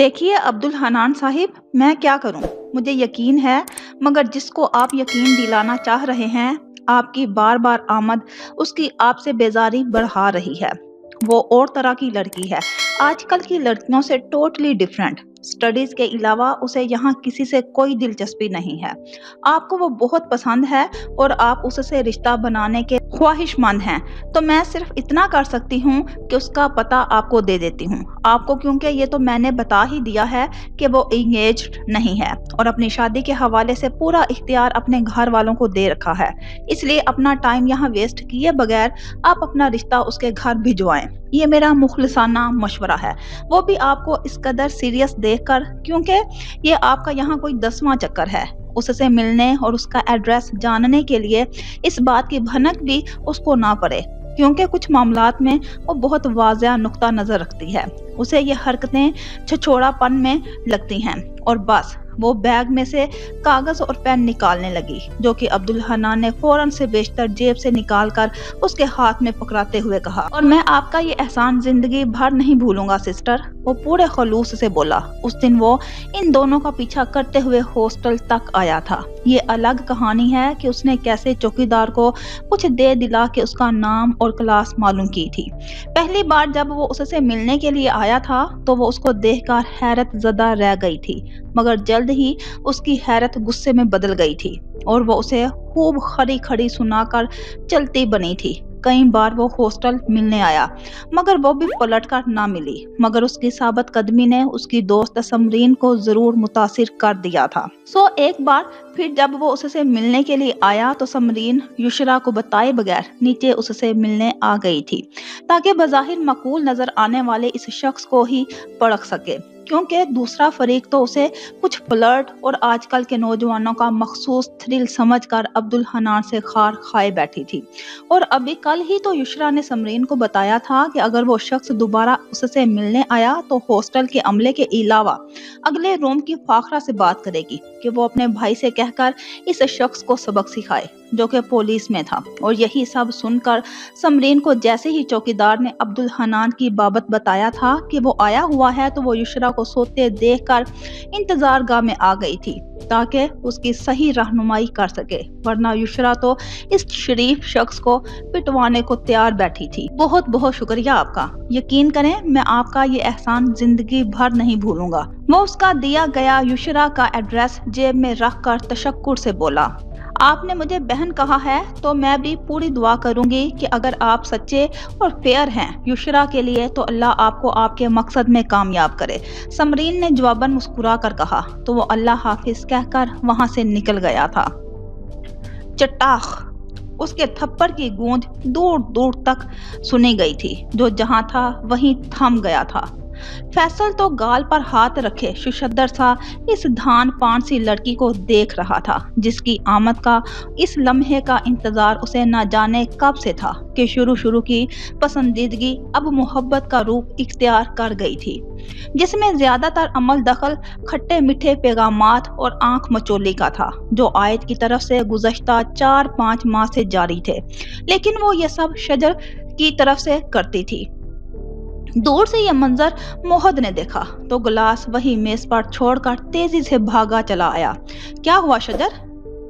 देखिए अब्दुल हनान साहिब, मैं क्या करूं? मुझे यकीन है, मगर जिसको आप यकीन दिलाना चाह रहे हैं, आपकी बार बार आमद उसकी आपसे बेजारी बढ़ा रही है। वो और तरह की लड़की है, आजकल की लड़कियों से टोटली डिफरेंट। स्टडीज के अलावा उसे यहाँ किसी से कोई दिलचस्पी नहीं है। आपको वो बहुत पसंद है और आप उससे रिश्ता बनाने के ख्वाहिशमंद हैं। तो मैं सिर्फ इतना कर सकती हूँ कि उसका पता आपको दे देती हूँ आपको, क्योंकि ये तो मैंने बता ही दिया है कि वो एंगेज्ड नहीं है और अपनी शादी के हवाले से पूरा इख्तियार अपने घर वालों को दे रखा है। इसलिए अपना टाइम यहाँ वेस्ट किए बगैर आप अपना रिश्ता उसके घर भिजवाएं। ये मेरा मुखलिसाना मशवरा है, वो भी आपको इस कदर सीरियस देखकर, क्योंकि ये आपका यहाँ कोई 10वां चक्कर है। उससे मिलने और उसका एड्रेस जानने के लिए इस बात की भनक भी उसको ना पड़े, क्योंकि कुछ मामलात में वो बहुत वाज़ेह नुक्ता नजर रखती है। उसे ये हरकतें छिछोड़ापन में लगती हैं और बस वो बैग में से कागज और पेन निकालने लगी, जो कि अब्दुल हनान ने फौरन से बेशतर जेब से निकालकर उसके हाथ में पकड़ाते हुए कहा, और मैं आपका ये एहसान जिंदगी भर नहीं भूलूंगा सिस्टर। वो पूरे खलूस से बोला। उस दिन वो इन दोनों का पीछा करते हुए हॉस्टल तक आया था। ये अलग कहानी है कि उसने कैसे चौकीदार को कुछ दे दिला के उसका नाम और क्लास मालूम की थी। पहली बार जब वो उससे मिलने के लिए आया था तो वो उसको देखकर हैरत ज़दा रह गई थी, मगर जल्द ही उसकी हैरत गुस्से में बदल गई थी और वो उसे खूब खड़ी खड़ी सुनाकर चलती बनी थी। कई बार वो हॉस्टल मिलने आया, मगर वो भी पलट कर ना मिली, मगर उसकी साबित कदमी ने उसकी दोस्त समरीन को जरूर मुतासिर कर दिया था। एक बार फिर जब वो उससे मिलने के लिए आया तो समरीन युशरा को बताए बगैर नीचे उससे मिलने आ गई थी, ताकि बज़ाहिर मकूल नजर आने वाले इस शख्स को ही परख सके, क्योंकि दूसरा फरीक तो उसे कुछ फ्लर्ट और आजकल के नौजवानों का मखसूस थ्रिल समझकर अब्दुल हनान से खार खाए बैठी थी। और अभी कल ही तो युशरा ने समरीन को बताया था कि अगर वो शख्स दोबारा उससे मिलने आया तो हॉस्टल के अमले के अलावा अगले रूम की फाखरा से बात करेगी कि वो अपने भाई से कहकर इस शख्स को सबक सिखाए, जो कि पुलिस में था। और यही सब सुनकर समरीन को जैसे ही चौकीदार ने अब्दुल हनान की बाबत बताया था कि वो आया हुआ है, तो वो युशरा को सोते देखकर इंतजार गाह में आ गई थी ताकि उसकी सही रहनुमाई कर सके, वरना युशरा तो इस शरीफ शख्स को पिटवाने को तैयार बैठी थी। बहुत बहुत शुक्रिया आपका, यकीन करें मैं आपका ये एहसान जिंदगी भर नहीं भूलूंगा। वो उसका दिया गया युशरा का एड्रेस जेब में रख कर तशक्कुर से बोला, आपने मुझे बहन कहा है तो मैं भी पूरी दुआ करूंगी कि अगर आप सच्चे और फेयर हैं युशरा के लिए तो अल्लाह आपको आपके मकसद में कामयाब करे। समरीन ने जवाबन मुस्कुरा कर कहा, तो वो अल्लाह हाफिज कहकर वहां से निकल गया था। चट्टाख उसके थप्पड़ की गूंज दूर दूर तक सुनी गई थी, जो जहां था वहीं थम गया था। फैसल तो गाल पर हाथ रखे शुशद्दर सा इस धान पान सी लड़की को देख रहा था, जिसकी आमद का इस लम्हे का इंतजार उसे न जाने कब से था कि शुरू की पसंदीदगी अब मोहब्बत का रूप इख्तियार कर गई थी, जिसमें ज्यादातर अमल दखल खट्टे मीठे पैगामात और आंख मचोली का था, जो आयत की तरफ से गुज़श्ता 4-5 माह से जारी थे। लेकिन वो ये सब शजर की तरफ से करती थी। दूर से यह मंजर मोहद ने देखा तो गिलास वही मेज पर छोड़कर तेजी से भागा चला आया। क्या हुआ शजर,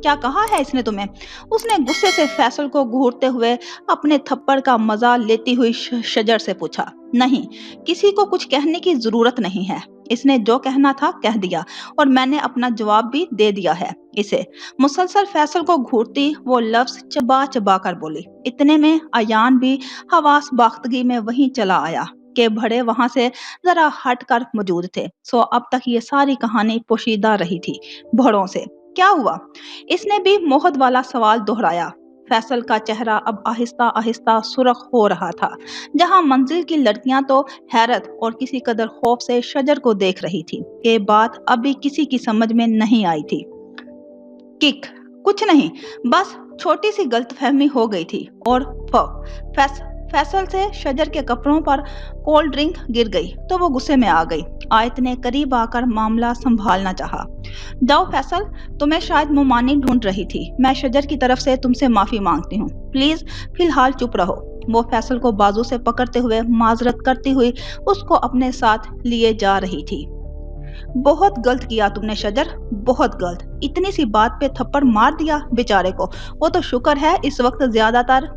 क्या कहा है इसने तुम्हें? उसने गुस्से से फैसल को घूरते हुए अपने थप्पड़ का मजा लेती हुई शजर से पूछा। नहीं, किसी को कुछ कहने की जरूरत नहीं है, इसने जो कहना था कह दिया और मैंने अपना जवाब भी दे दिया है इसे। मुसलसल फैसल को घूरती वो लफ्ज चबा चबा कर बोली। इतने में अयान भी हवास बाख्तगी में वहीं चला आया के भड़े वहां से जरा हट कर मौजूद थे। अब तक ये सारी कहानी पोशीदा रही थी भड़ों से। क्या हुआ? इसने भी मोहद वाला सवाल दोहराया। फैसल का चेहरा अब आहिस्ता आहिस्ता सुर्ख हो रहा था, जहां मंजिल की लड़कियां तो हैरत और किसी कदर खौफ से शजर को देख रही थी। ये बात अभी किसी की समझ में नहीं आई थी। किक कुछ नहीं, बस छोटी सी गलतफहमी हो गई थी। और फैसल से शजर के कपड़ों पर कोल्ड ड्रिंक गिर गई तो वो गुस्से में आ गई। आयत ने करीब आकर मामला संभालना चाहा। जाओ फैसल, तुम्हें शायद मुमानी ढूंढ रही थी। मैं शजर की तरफ से तुमसे माफी मांगती हूँ, प्लीज फिलहाल चुप रहो। वो फैसल को बाजू से पकड़ते हुए माजरत करती हुई उसको अपने साथ लिए जा रही थी। बहुत गलत किया तुमने शजर, बहुत गलत। इतनी सी बात पे थप्पड़ मार दिया बेचारे को। वो तो शुक्र है इस वक्त ज्यादातर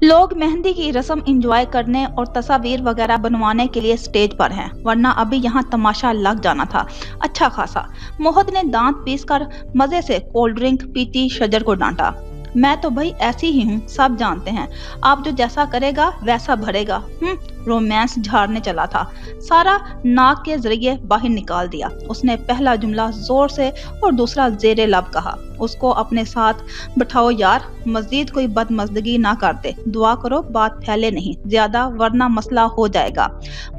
लोग मेहंदी की रस्म एंजॉय करने और तस्वीर वगैरह बनवाने के लिए स्टेज पर हैं, वरना अभी यहाँ तमाशा लग जाना था अच्छा खासा। मोहत ने दांत पीसकर मजे से कोल्ड ड्रिंक पीती शजर को डांटा। मैं तो भाई ऐसी ही हूँ, सब जानते हैं। आप जो जैसा करेगा वैसा भरेगा। रोमांस झाड़ने चला था, सारा नाक के जरिए बाहर निकाल दिया। उसने पहला जुमला जोर से और दूसरा जेरे लब कहा। उसको अपने साथ बिठाओ यार, मजीद कोई बदमजदगी ना करते। दुआ करो बात फैले नहीं ज्यादा, वरना मसला हो जाएगा।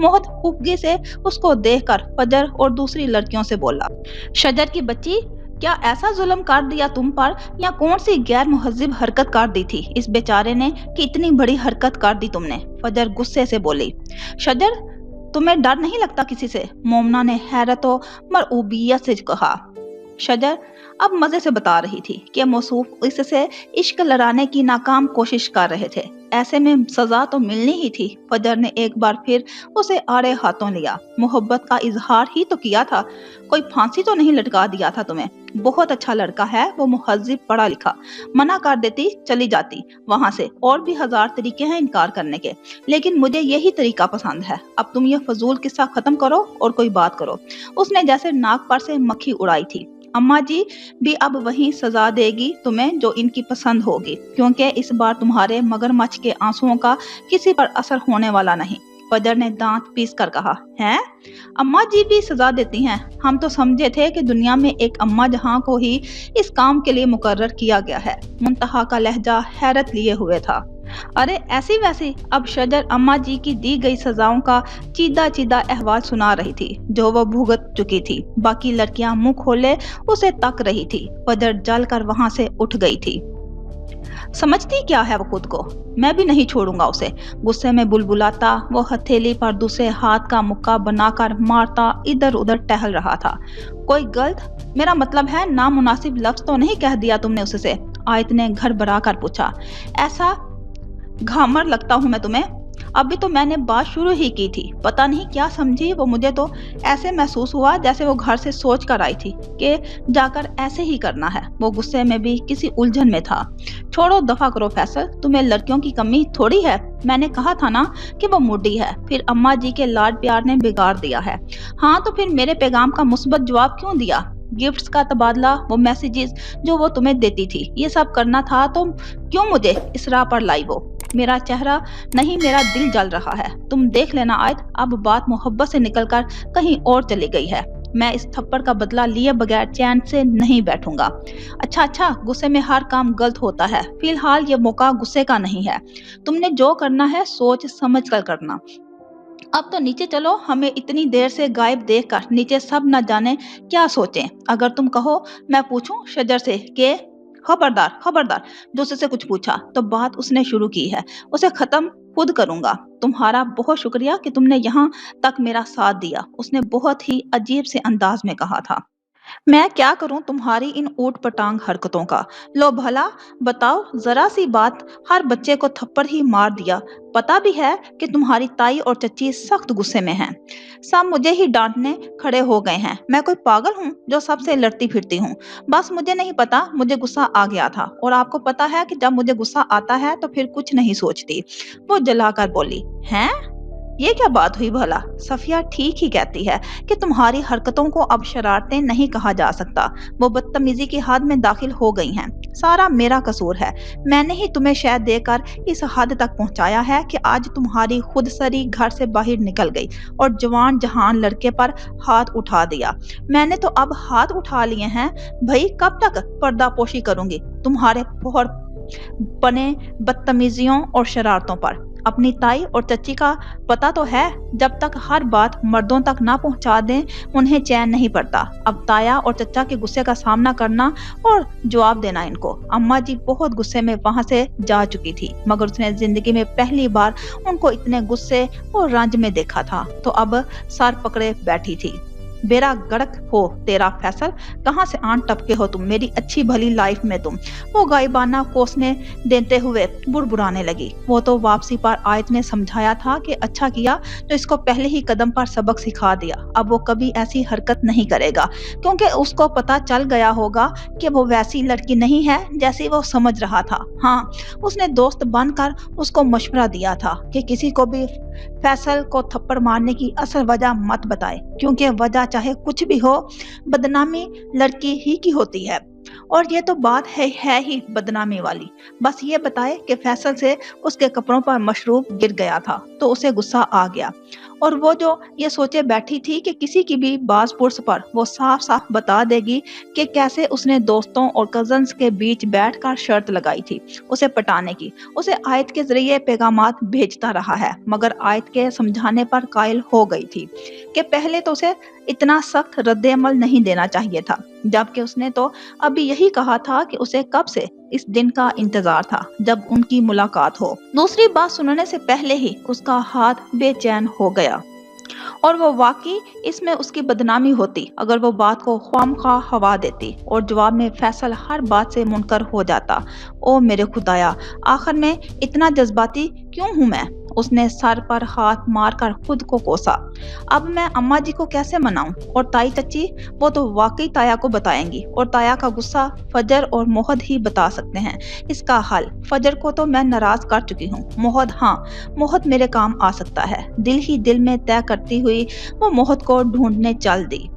मोहत हुक्की से उसको देखकर फजर और दूसरी लड़कियों से बोला, शजर की बच्ची, क्या ऐसा जुल्म कर दिया तुम पर, या कौन सी गैर मुहज्जिब हरकत कर दी थी इस बेचारे ने कि इतनी बड़ी हरकत कर दी तुमने? फजर गुस्से से बोली। शजर, तुम्हें डर नहीं लगता किसी से? मोमना ने हैरत और मरऊबियत से कहा। शजर अब मजे से बता रही थी कि मौसूफ इससे इश्क लड़ाने की नाकाम कोशिश कर रहे थे। ऐसे में सजा तो मिलनी ही थी। फजर ने एक बार फिर उसे आड़े हाथों लिया। मोहब्बत का इजहार ही तो किया था, कोई फांसी तो नहीं लटका दिया था तुम्हें। बहुत अच्छा लड़का है वो, मुहज्जिब पढ़ा लिखा। मना कर देती चली जाती वहां से। और भी हजार तरीके हैं इनकार करने के, लेकिन मुझे यही तरीका पसंद है। अब तुम ये फजूल किस्सा खत्म करो और कोई बात करो। उसने जैसे नाक पर से मक्खी उड़ाई थी। अम्मा जी भी अब वही सजा देगी तुम्हें जो इनकी पसंद होगी, क्योंकि इस बार तुम्हारे मगरमच्छ के आंसुओं का किसी पर असर होने वाला नहीं। फजर ने दांत पीस कर कहा, हैं? अम्मा जी भी सजा देती हैं? हम तो समझे थे कि दुनिया में एक अम्मा जहां को ही इस काम के लिए मुकर्रर किया गया है। मुंतहा का लहजा हैरत लिए हुए था। अरे ऐसी वैसी? अब शजर अम्मा जी की दी गई सजाओं का चीदा चीदा अहवाल सुना रही थी जो वो भुगत चुकी थी। बाकी लड़कियां मुंह खोले उसे तक रही थी। फजर जल कर वहां से उठ गई थी। समझती क्या है वो खुद को? मैं भी नहीं छोड़ूंगा उसे। गुस्से में बुलबुलाता वो हथेली पर दूसरे हाथ का मुक्का बनाकर मारता इधर उधर टहल रहा था। कोई गलत, मेरा मतलब है नामुनासिब लफ्ज तो नहीं कह दिया तुमने उससे? आयत ने घर भरा कर पूछा। ऐसा घामर लगता हूँ मैं तुम्हें? अभी तो मैंने बात शुरू ही की थी। पता नहीं क्या समझी वो। मुझे तो ऐसे महसूस हुआ जैसे वो घर से सोच कर आई थी कि जाकर ऐसे ही करना है। वो गुस्से में भी किसी उलझन में था। छोड़ो, दफा करो फैसल, तुम्हें लड़कियों की कमी थोड़ी है। मैंने कहा था ना कि वो मुड्डी है, फिर अम्मा जी के लाड प्यार ने बिगाड़ दिया है। हाँ तो फिर मेरे पैगाम का मुस्बत जवाब क्यों दिया? गिफ्ट्स का तबादला, वो मैसेजेस जो वो तुम्हें देती थी, ये सब करना था तो क्यों मुझे इस राह पर लाई वो? मेरा चेहरा नहीं, मेरा दिल जल रहा है। तुम देख लेना आयत, अब बात मोहब्बत से निकलकर कहीं और चली गई है। मैं इस थप्पड़ का बदला लिए बगैर चैन से नहीं बैठूंगा। अच्छा, गुस्से में हर काम गलत होता है। फिलहाल ये मौका गुस्से का नहीं है। तुमने जो करना है सोच समझ कर करना। अब तो नीचे चलो, हमें इतनी देर से गायब देखकर नीचे सब न जाने क्या सोचें। अगर तुम कहो मैं पूछूं शजर से कि खबरदार दूसरे से कुछ पूछा तो बात उसने शुरू की है, उसे खत्म खुद करूंगा। तुम्हारा बहुत शुक्रिया कि तुमने यहाँ तक मेरा साथ दिया। उसने बहुत ही अजीब से अंदाज में कहा था। मैं क्या करूं तुम्हारी इन ऊट पटांग हरकतों का? लो भला बताओ, जरा सी बात हर बच्चे को थप्पड़ ही मार दिया। पता भी है कि तुम्हारी ताई और चच्ची सख्त गुस्से में हैं। सब मुझे ही डांटने खड़े हो गए हैं। मैं कोई पागल हूँ जो सबसे लड़ती फिरती हूँ? बस मुझे नहीं पता, मुझे गुस्सा आ गया था। और आपको पता है कि जब मुझे गुस्सा आता है तो फिर कुछ नहीं सोचती। वो जलाकर बोली, हैं? ये क्या बात हुई भला? सफिया ठीक ही कहती है कि तुम्हारी हरकतों को अब शरारतें नहीं कहा जा सकता। वो बदतमीजी की हद में दाखिल हो गई हैं। सारा मेरा कसूर है। मैंने ही तुम्हें शहद देकर इस हद तक पहुंचाया है कि आज तुम्हारी खुदसरी घर से बाहर निकल गई और जवान जहान लड़के पर हाथ उठा दिया। मैंने तो अब हाथ उठा लिए हैं भाई, कब तक पर्दापोशी करूंगी तुम्हारे बने बदतमीजियों और शरारतों पर? अपनी ताई और चच्ची का पता तो है, जब तक हर बात मर्दों तक ना पहुंचा दें उन्हें चैन नहीं पड़ता। अब ताया और चच्चा के गुस्से का सामना करना और जवाब देना इनको। अम्मा जी बहुत गुस्से में वहां से जा चुकी थी, मगर उसने जिंदगी में पहली बार उनको इतने गुस्से और रंज में देखा था, तो अब सर पकड़े बैठी थी। बेड़ा गर्क हो तेरा फैसल, कहाँ से आन टपके हो तुम मेरी अच्छी भली लाइफ में तुम। वो गायबाना कोसने देते हुए बुड़बुड़ाने लगी। वो तो वापसी पर आयत ने समझाया था कि अच्छा किया तो इसको पहले ही कदम पर सबक सिखा दिया, अब वो कभी ऐसी हरकत नहीं करेगा, क्योंकि उसको पता चल गया होगा कि वो वैसी लड़की नहीं है जैसी वो समझ रहा था। हाँ, उसने दोस्त बनकर उसको मशवरा दिया था कि किसी को भी फैसल को थप्पड़ मारने की असल वजह मत बताए, क्योंकि वजह चाहे कुछ भी हो, बदनामी लड़की ही की होती है। और ये तो बात है ही बदनामी वाली। बस ये बताए कि फैसल से उसके कपड़ों पर मशरूब गिर गया था तो उसे गुस्सा आ गया, और वो जो ये सोचे बैठी थी कि किसी की भी बाज पुर्स पर वो साफ साफ बता देगी कि कैसे उसने दोस्तों और कजन्स के बीच बैठकर शर्त लगाई थी उसे पटाने की। उसे आयत के जरिए पैगामात भेजता रहा है, मगर आयत के समझाने पर कायल हो गई थी कि पहले तो उसे इतना सख्त रद्द-ए-अमल नहीं देना चाहिए था, जबकि उसने तो अभी यही कहा था कि उसे कब से इस दिन का इंतजार था जब उनकी मुलाकात हो। दूसरी बात सुनने से पहले ही उसका हाथ बेचैन हो गया, और वो वाकई इसमें उसकी बदनामी होती अगर वो बात को ख्वामखा हवा देती और जवाब में फैसल हर बात से मुनकर हो जाता। ओ मेरे खुदाया, आखिर में इतना जज्बाती क्यों हूँ मैं? उसने सर पर हाथ मारकर खुद को कोसा। अब मैं अम्मा जी को कैसे मनाऊं? और ताई चची, वो तो वाकई ताया को बताएंगी, और ताया का गुस्सा फजर और मोहद ही बता सकते हैं इसका हल। फजर को तो मैं नाराज कर चुकी हूँ। मोहद, हाँ, मोहद मेरे काम आ सकता है। दिल ही दिल में तय करती हुई वो मोहद को ढूंढने चल दी।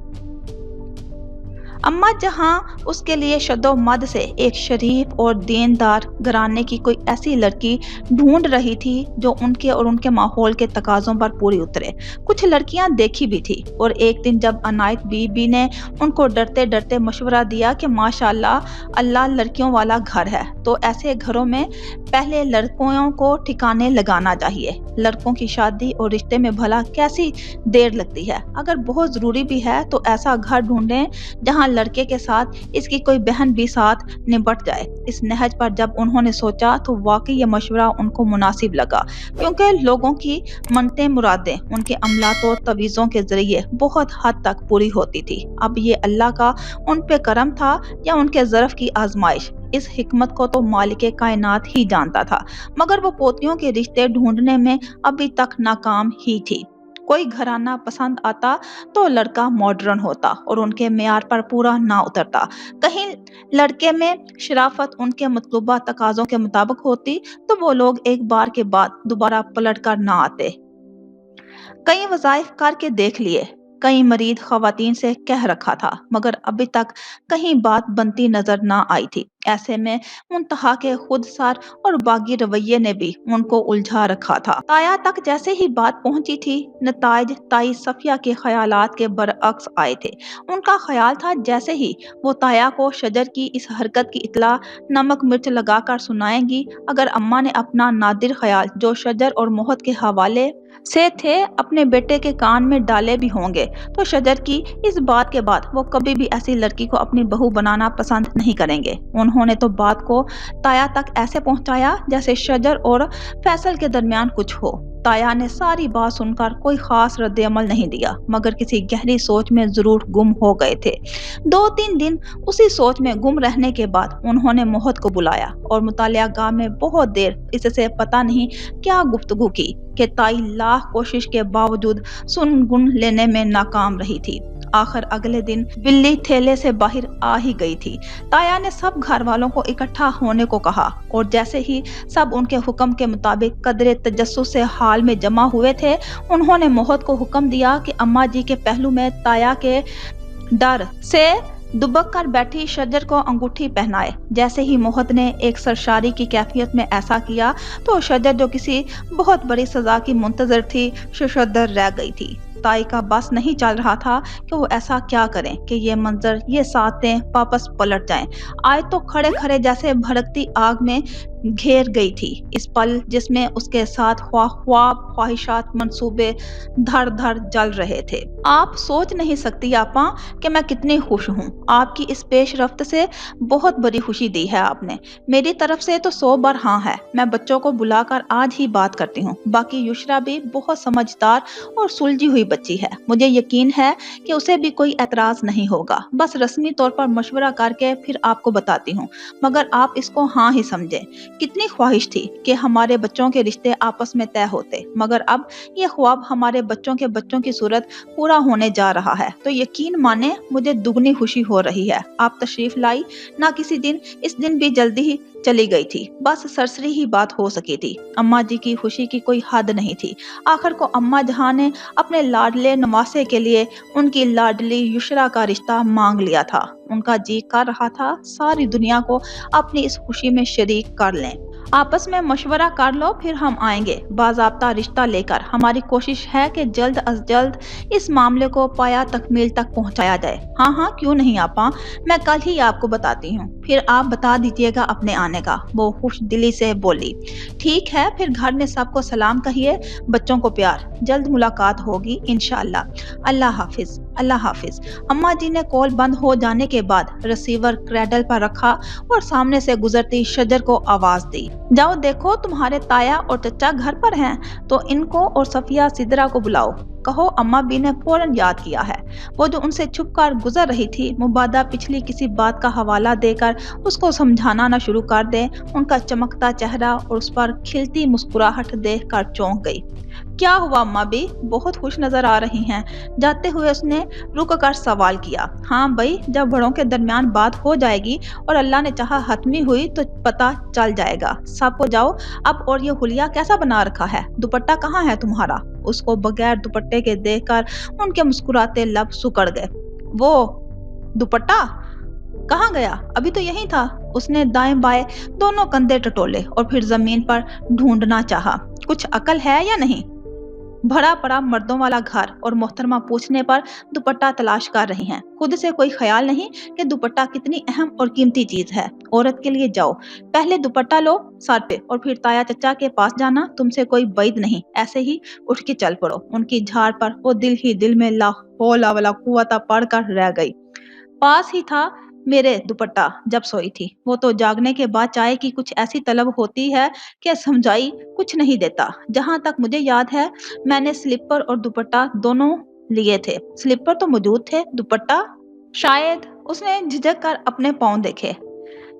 अम्मा जहां उसके लिए शदो मद से एक शरीफ और दीनदार घराने की कोई ऐसी लड़की ढूंढ रही थी जो उनके और उनके माहौल के तकाजों पर पूरी उतरे। कुछ लड़कियां देखी भी थी, और एक दिन जब अनायत बीबी ने उनको डरते डरते मशवरा दिया कि माशाल्लाह अल्लाह लड़कियों वाला घर है, तो ऐसे घरों में पहले लड़कों को ठिकाने लगाना चाहिए। लड़कों की शादी और रिश्ते में भला कैसी देर लगती है? अगर बहुत जरूरी भी है तो ऐसा घर ढूंढें जहां लड़के के साथ इसकी कोई बहन भी साथ निपट जाए। इस नहज पर जब उन्होंने सोचा तो वाकई ये मशवरा उनको मुनासिब लगा, क्योंकि लोगों की मनते मुरादें उनके अमलातो तवीज़ों के जरिए बहुत हद तक पूरी होती थी। अब ये अल्लाह का उन पे करम था या उनके ज़र्फ की आजमाइश, इस हिकमत को तो मालिके कायनात ही जानता था, मगर वो पोतियों के रिश्ते ढूंढने में अभी तक नाकाम ही थी। कोई घराना पसंद आता तो लड़का मॉडर्न होता और उनके मेयार पर पूरा ना उतरता। कहीं लड़के में शराफत उनके मतलूबा तकाजों के मुताबिक होती तो वो लोग एक बार के बाद दोबारा पलट कर ना आते। कई वज़ाइफ करके देख लिए, कई मरीद ख़वातीन से कह रखा था, मगर अभी तक कहीं बात बनती नजर ना आई थी। ऐसे में मुंतहा के खुदसार और बागी रवैये ने भी उनको उलझा रखा था। ताया तक जैसे ही बात पहुंची थी, नताइज ताई सफिया के ख्यालात के बरअक्स आए थे। उनका ख्याल था जैसे ही वो ताया को शजर की इस हरकत की इतला नमक मिर्च लगाकर सुनाएंगी, अगर अम्मा ने अपना नादिर ख्याल जो शजर और मोहत के हवाले से थे अपने बेटे के कान में डाले भी होंगे, तो शजर की इस बात के बाद वो कभी भी ऐसी लड़की को अपनी बहू बनाना पसंद नहीं करेंगे। उन्होंने तो बात को ताया तक ऐसे पहुंचाया जैसे शजर और फैसल के दरमियान कुछ हो। ताया ने सारी बात सुनकर कोई खास रद्द-ए-अमल नहीं दिया, मगर किसी गहरी सोच में जरूर गुम हो गए थे। 2-3 दिन उसी सोच में गुम रहने के बाद उन्होंने मोहत को बुलाया और मुतालिया गाह में बहुत देर इससे पता नहीं क्या गुफ्तगू की कि ताई लाख कोशिश के बावजूद सुन गुन लेने में नाकाम रही थी। आखिर अगले दिन बिल्ली थैले से बाहर आ ही गई थी। ताया ने सब घर वालों को इकट्ठा होने को कहा, और जैसे ही सब उनके हुक्म के मुताबिक कदरे तजस्सुस से हाल में जमा हुए थे, उन्होंने मोहत को हुक्म दिया कि अम्मा जी के पहलू में ताया के डर से दुबक कर बैठी शजर को अंगूठी पहनाए। जैसे ही मोहत ने एक सरशारी की कैफियत में ऐसा किया तो शजर जो किसी बहुत बड़ी सजा की मुंतजर थी, शशदर रह गई थी। ताई का बस नहीं चल रहा था कि वो ऐसा क्या करें कि ये मंजर, ये सातें वापस पलट जाएं। आए तो खड़े खड़े जैसे भड़कती आग में घेर गई थी। इस पल जिसमें उसके साथ ख्वाब, ख्वाहिशात, मंसूबे धड़ धड़ जल रहे थे। आप सोच नहीं सकती आपा कि मैं कितनी खुश हूँ। आपकी इस पेशरफ्त से बहुत बड़ी खुशी दी है आपने। मेरी तरफ से तो 100 बार हाँ है। मैं बच्चों को बुलाकर आज ही बात करती हूँ। बाकी युशरा भी बहुत समझदार और सुलझी हुई बच्ची है। मुझे यकीन है कि उसे भी कोई एतराज नहीं होगा। बस रस्मी तौर पर मशवरा करके फिर आपको बताती हूँ, मगर आप इसको हाँ ही समझें। कितनी ख्वाहिश थी कि हमारे बच्चों के रिश्ते आपस में तय होते, मगर अब ये ख्वाब हमारे बच्चों के बच्चों की सूरत पूरा होने जा रहा है। तो यकीन माने मुझे दुगनी खुशी हो रही है। आप तशरीफ लाई ना किसी दिन, इस दिन भी जल्दी ही चली गई थी। बस सरसरी ही बात हो सकी थी। अम्मा जी की खुशी की कोई हद नहीं थी। आखिर को अम्मा जहां ने अपने लाडले नवासे के लिए उनकी लाडली युशरा का रिश्ता मांग लिया था। उनका जी कर रहा था सारी दुनिया को अपनी इस खुशी में शरीक कर लें। आपस में मशवरा कर लो, फिर हम आएंगे बाज़ाब्ता रिश्ता लेकर। हमारी कोशिश है कि जल्द अज जल्द इस मामले को पाया तकमील तक पहुंचाया जाए। हाँ हाँ, क्यों नहीं आपा, मैं कल ही आपको बताती हूँ, फिर आप बता दीजिएगा अपने आने का। वो खुश दिली से बोली। ठीक है, फिर घर में सबको सलाम कहिए, बच्चों को प्यार। जल्द मुलाकात होगी इंशाअल्लाह। अल्लाह हाफिज, अल्लाह हाफिज। अम्मा जी ने कॉल बंद हो जाने के बाद रिसीवर क्रैडल पर रखा और सामने से गुजरती शजर को आवाज दी। जाओ देखो, तुम्हारे ताया और चचा घर पर हैं, तो इनको और सफिया सिदरा को बुलाओ। कहो अम्मा बी ने फौरन याद किया है। वो जो उनसे छुपकर गुजर रही थी, मुबादा पिछली किसी बात का हवाला देकर उसको समझाना न शुरू कर दे। उनका चमकता चेहरा और उस पर खिलती मुस्कुराहट देखकर चौंक गई। क्या हुआ अम्मा बी, बहुत खुश नजर आ रही हैं। जाते हुए उसने रुक कर सवाल किया। हाँ भाई, जब बड़ों के दरमियान बात हो जाएगी और अल्लाह ने चाहा हतमी हुई तो पता चल जाएगा सबको। जाओ अब। और ये हुलिया कैसा बना रखा है? दुपट्टा कहाँ है तुम्हारा? उसको बगैर दुपट्टे के देखकर उनके मुस्कुराते लब सुकड़ गए। वो दुपट्टा कहाँ गया? अभी तो यही था। उसने दाएं बाएं दोनों कंधे टटोले और फिर जमीन पर ढूंढना चाहा। कुछ अकल है या नहीं? भरा पड़ा मर्दों वाला घर और मोहतरमा पूछने पर दुपट्टा तलाश कर रही हैं। खुद से कोई ख्याल नहीं कि दुपट्टा कितनी अहम और कीमती चीज है। औरत के लिए जाओ, पहले दुपट्टा लो सर पे और फिर ताया चचा के पास जाना। तुमसे कोई बैद नहीं, ऐसे ही उठ के चल पड़ो। उनकी झाड़ पर वो दिल ही दिल में ला हौला वाला कुव्वता पढ़कर रह गई। पास ही था मेरे दुपट्टा जब सोई थी। वो तो जागने के बाद चाय की कुछ ऐसी तलब होती है कि समझाई कुछ नहीं देता। जहां तक मुझे याद है, मैंने स्लीपर और दुपट्टा दोनों लिए थे। स्लीपर तो मौजूद थे, दुपट्टा शायद। उसने झिझक कर अपने पाँव देखे।